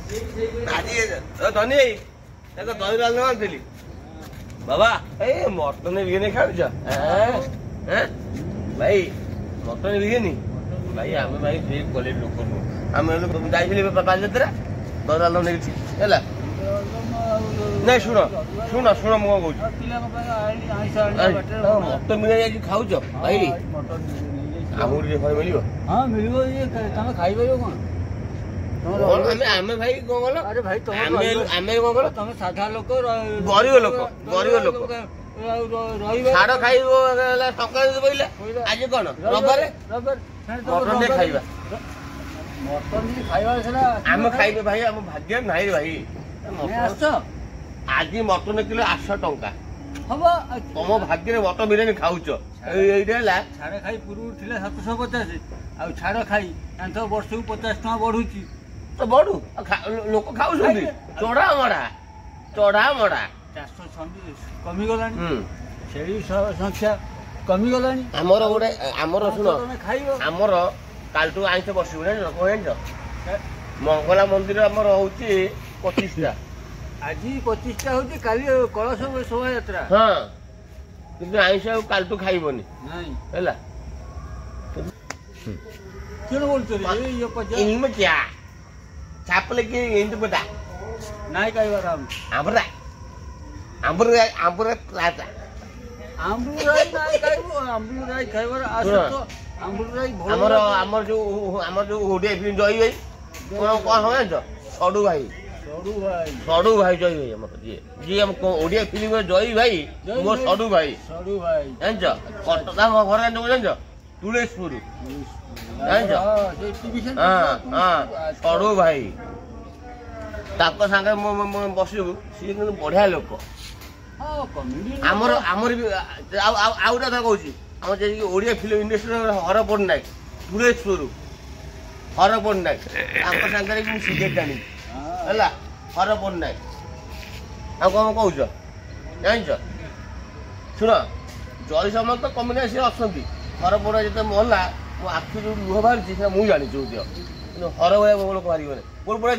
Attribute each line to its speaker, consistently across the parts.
Speaker 1: धनी दही डाल आनी बाबा ए मटन बिरियानी खाऊच भाई मटन बिरियानी भाई आम भाई क्वालिटी लोक आम जाइए बालिजात्रा दही डाल नहीं नहीं शुण शुण शुण मुझे मटन बिरियानी खाऊच भाई आमको मिल
Speaker 2: हाँ मिल खाई कौन
Speaker 1: आमे भाई कौन गल
Speaker 2: अरे भाई
Speaker 1: आमे कौन गल
Speaker 2: तुम साधा लोक
Speaker 1: गरीब लोक छाड़ खाई सकाल पड़ा आज कौन रबार मटन खाइबा आम खाइबे भाई आम भाग्य नहीं भाई आज मटन किलो 800 टंका
Speaker 2: हम
Speaker 1: तुम भाग्य मटन बिरियानी खाऊच
Speaker 2: छाड़ खाई पूर्व 750 आ छाड़ खाई वर्ष को 50 टका बढ़ुची
Speaker 1: तो बढ़ू लोक खाऊ चढ़ा मड़ा
Speaker 2: 400 कमी गला संख्या कमी गला
Speaker 1: आमर गोटे आमर शुण आमर कालटू आइस बसबू जान मंगला मंदिर आमर हूँ 25टा
Speaker 2: आज 25टा हूँ काली कलश शोभा यात्रा
Speaker 1: हाँ किंतु आइस कालटू खाइबनी है
Speaker 2: क्यों बोलते
Speaker 1: क्या छापले कि इंటి पटा
Speaker 2: नाय खाइबार
Speaker 1: आंबरा आंबरा आंबरा प्लाटा
Speaker 2: आंबुराई नाय खाइबो आंबुराई खाइबार आसो तो आंबुराई
Speaker 1: हमर हमर जो ओडिया फिल्म जई भाई कोन हो जान सडू भाई जई भाई हमर जी हम ओडिया फिल्म में जई भाई मो सडू भाई जान कटका घर जान तुलेशपुर सड़ू भाई सागे बसू सी बढ़िया लोक आमर आमर भी आउटा कहूँ आम ओडिया फिल्म इंडस्ट्री हर पट्टनायक तुलेशपुर हर पट्टनायक सागर सिगरेट आनी है हर पट्टनायक आ कौन कौच जान शुण जय समस्त कमिना सी अच्छा हर पड़ा जिते मरला मो आखि जो लुह बाहर मुझे जानी हर भाई लोक बाहर कौन पड़ा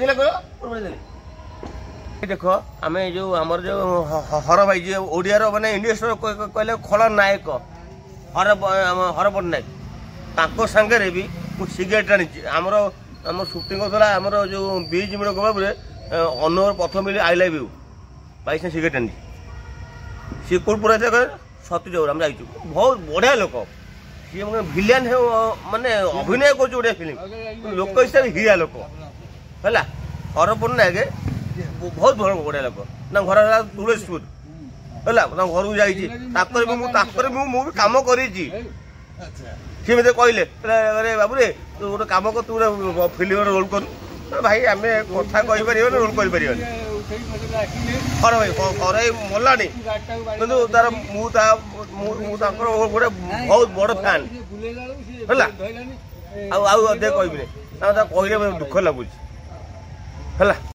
Speaker 1: देख आम जो आमर जो हर भाई जो ओडिया मानने इंडस्ट्री कहले खलनायक हर पट्टनायक सागर भी मुझे सिगरेट आनी आमर आम सुटिंग होता आमर जो बीच मिल गोबर अनवर प्रथम मिले आई लव यू भाई सिगरेट आनी सी कौन पड़ा सती जगह आम जाइए बहुत बढ़िया लोक सी भिलियन माने अभिनय कर फिल्म लोक हिसाब से हिया लोक है हर पट्टनायक बहुत बढ़िया लोक ना घर तुलेशपुर है घर को जाइए मुझे कम कर सी मत कहले अरे बाबू रे तू गोटे कम कर तू गोटे फिल्म रोल कर भाई आम कथा कहीपर रोल कर हर भाई हर मलानी कि तार गोटे बहुत बड़ फैन है कहले दुख लगुच है।